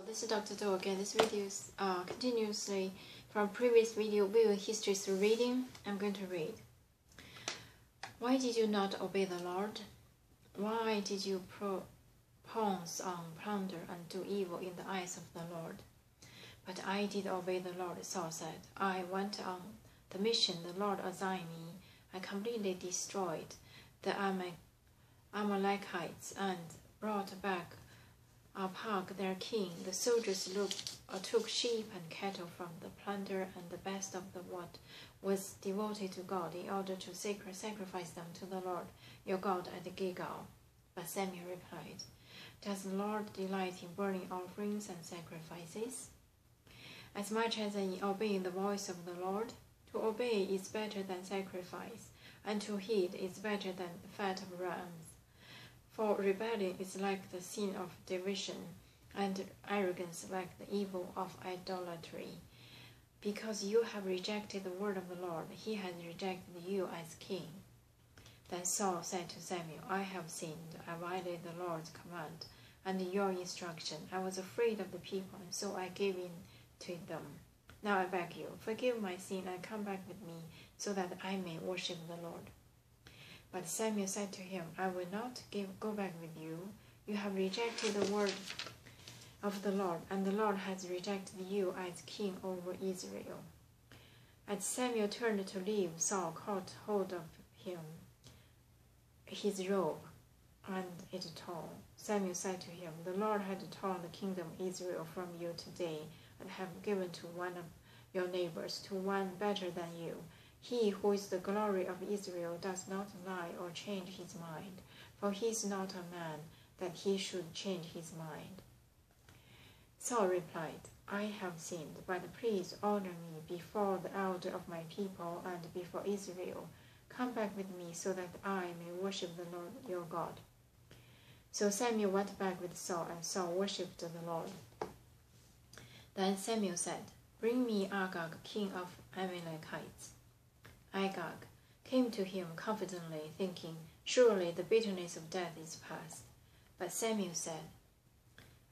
This is Dr. Do again. This video is continuously from previous video, Viewing History through Reading. I'm going to read. Why did you not obey the Lord? Why did you pounce on plunder and do evil in the eyes of the Lord? But I did obey the Lord, Saul said. I went on the mission the Lord assigned me. I completely destroyed the Amalekites and brought back Agag their king. The soldiers took sheep and cattle from the plunder and the best of what was devoted to God in order to sacrifice them to the Lord your God at Gilgal. But Samuel replied, Does the Lord delight in burning offerings and sacrifices, as much as in obeying the voice of the Lord? To obey is better than sacrifice, and to heed is better than the fat of rams. For rebellion is like the sin of division, and arrogance like the evil of idolatry. Because you have rejected the word of the Lord, he has rejected you as king. Then Saul said to Samuel, I have sinned. I violated the Lord's command and your instruction. I was afraid of the people, and so I gave in to them. Now I beg you, forgive my sin and come back with me, so that I may worship the Lord. But Samuel said to him, I will not go back with you. You have rejected the word of the Lord, and the Lord has rejected you as king over Israel. As Samuel turned to leave, Saul caught hold of his robe, and it tore. Samuel said to him, The Lord had torn the kingdom of Israel from you today, and have given to one of your neighbors, to one better than you. He who is the glory of Israel does not lie or change his mind, for he is not a man that he should change his mind. Saul replied, I have sinned, but please honor me before the elder of my people and before Israel. Come back with me so that I may worship the Lord your God. So Samuel went back with Saul, and Saul worshipped the Lord. Then Samuel said, Bring me Agag, king of Amalekites. Agag came to him confidently, thinking, Surely the bitterness of death is past. But Samuel said,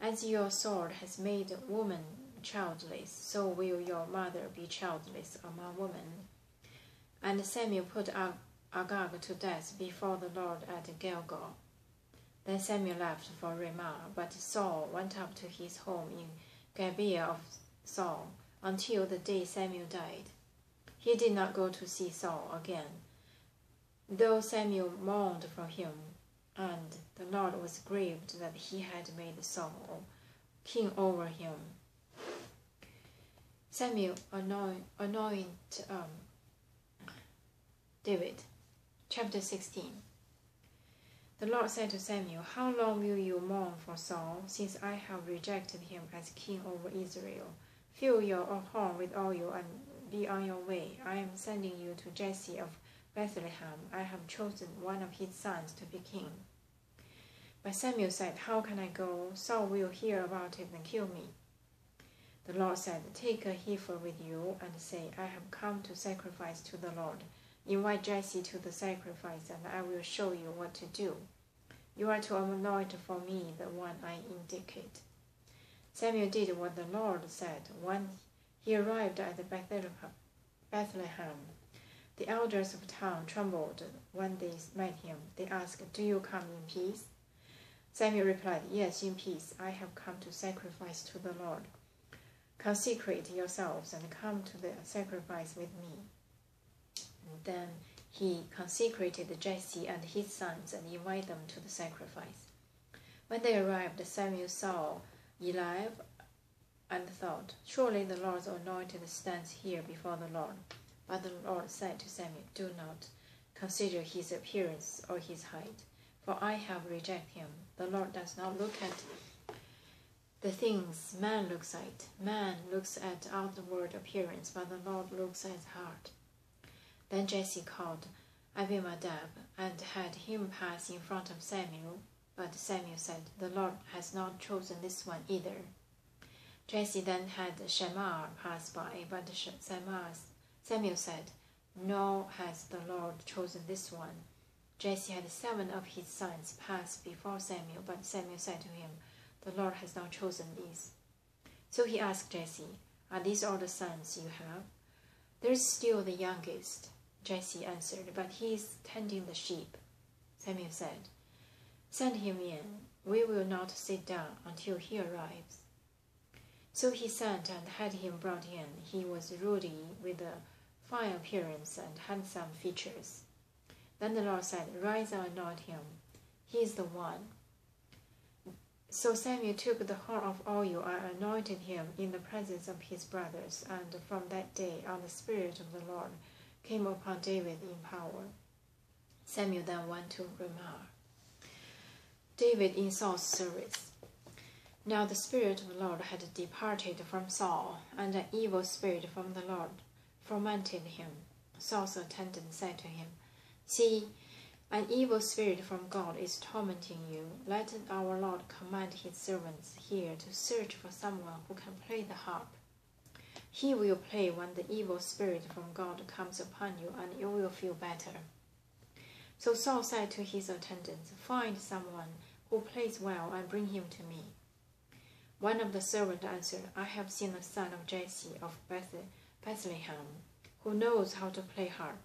As your sword has made a woman childless, so will your mother be childless among women. And Samuel put Agag to death before the Lord at Gilgal. Then Samuel left for Ramah, but Saul went up to his home in Gibeah of Saul until the day Samuel died. He did not go to see Saul again, though Samuel mourned for him, and the Lord was grieved that he had made Saul king over him. Samuel anointed David. Chapter 16. The Lord said to Samuel, How long will you mourn for Saul, since I have rejected him as king over Israel? Fill your horn with oil and be on your way. I am sending you to Jesse of Bethlehem. I have chosen one of his sons to be king. But Samuel said, How can I go? Saul will hear about it and kill me. The Lord said, Take a heifer with you and say, I have come to sacrifice to the Lord. Invite Jesse to the sacrifice, and I will show you what to do. You are to anoint for me the one I indicate. Samuel did what the Lord said. When he arrived at Bethlehem, the elders of the town trembled when they met him. They asked, Do you come in peace? Samuel replied, Yes, in peace. I have come to sacrifice to the Lord. Consecrate yourselves and come to the sacrifice with me. And then he consecrated Jesse and his sons and invited them to the sacrifice. When they arrived, Samuel saw Eliab and thought, Surely the Lord's anointed stands here before the Lord. But the Lord said to Samuel, Do not consider his appearance or his height, for I have rejected him. The Lord does not look at the things man looks at. Man looks at outward appearance, but the Lord looks at heart. Then Jesse called Abimadab and had him pass in front of Samuel. But Samuel said, The Lord has not chosen this one either. Jesse then had Shammah pass by, but Samuel said, Nor has the Lord chosen this one. Jesse had 7 of his sons pass before Samuel, but Samuel said to him, The Lord has not chosen these. So he asked Jesse, "Are these all the sons you have?" "There is still the youngest," Jesse answered, "but he is tending the sheep." Samuel said, "Send him in. We will not sit down until he arrives." So he sent and had him brought in. He was ruddy, with a fine appearance and handsome features. Then the Lord said, "Rise and anoint him. He is the one." So Samuel took the horn of oil and anointed him in the presence of his brothers, and from that day on the Spirit of the Lord came upon David in power. Samuel then went to Ramah. David in Saul's service. Now the Spirit of the Lord had departed from Saul, and an evil spirit from the Lord tormented him. Saul's attendant said to him, "See, an evil spirit from God is tormenting you. Let our Lord command his servants here to search for someone who can play the harp. He will play when the evil spirit from God comes upon you, and you will feel better." So Saul said to his attendants, "Find someone who plays well and bring him to me." One of the servants answered, "I have seen a son of Jesse of Bethlehem, who knows how to play harp.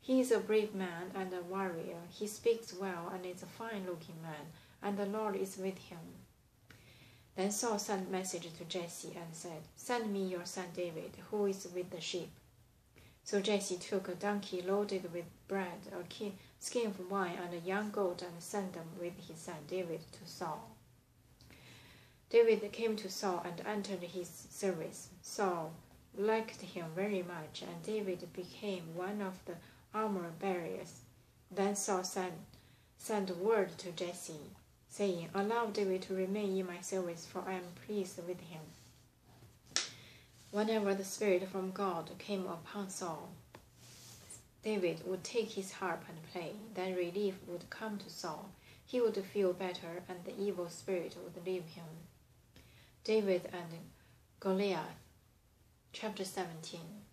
He is a brave man and a warrior. He speaks well and is a fine-looking man, and the Lord is with him." Then Saul sent a message to Jesse and said, "Send me your son David, who is with the sheep." So Jesse took a donkey loaded with bread, a skin of wine, and a young goat, and sent them with his son David to Saul. David came to Saul and entered his service. Saul liked him very much, and David became one of the armor bearers. Then Saul sent word to Jesse, saying, "Allow David to remain in my service, for I am pleased with him." Whenever the Spirit from God came upon Saul, David would take his harp and play. Then relief would come to Saul. He would feel better, and the evil spirit would leave him. David and Goliath. Chapter 17.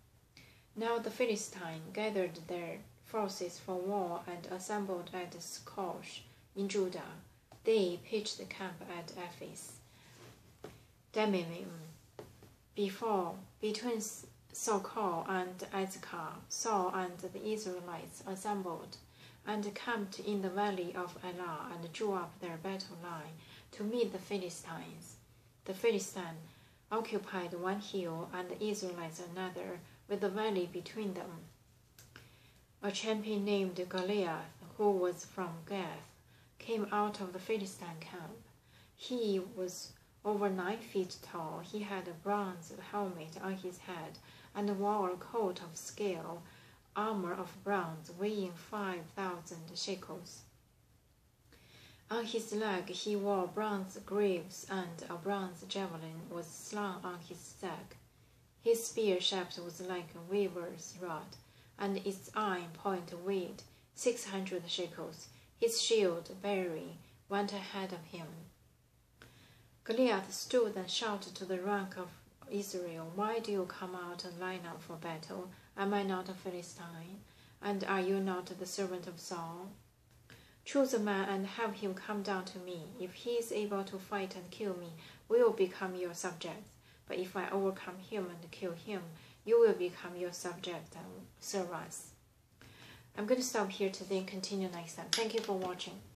Now the Philistines gathered their forces for war and assembled at Skosh in Judah. They pitched the camp at Ephes Dammim, between Sokol and Azekah. Saul and the Israelites assembled and camped in the valley of Elah and drew up their battle line to meet the Philistines. The Philistines occupied one hill and the Israelites another, with the valley between them. A champion named Goliath, who was from Gath, came out of the Philistine camp. He was over 9 feet tall. He had a bronze helmet on his head and wore a coat of scale, armor of bronze weighing 5,000 shekels. On his leg he wore bronze greaves, and a bronze javelin was slung on his sack. His spear shaft was like a weaver's rod, and its iron point weighed 600 shekels. His shield bearing went ahead of him. Goliath stood and shouted to the rank of Israel, "Why do you come out and line up for battle? Am I not a Philistine? And are you not the servant of Saul? Choose a man and have him come down to me. If he is able to fight and kill me, we will become your subjects. But if I overcome him and kill him, you will become your subject and serve us." I'm going to stop here today and continue next time. Thank you for watching.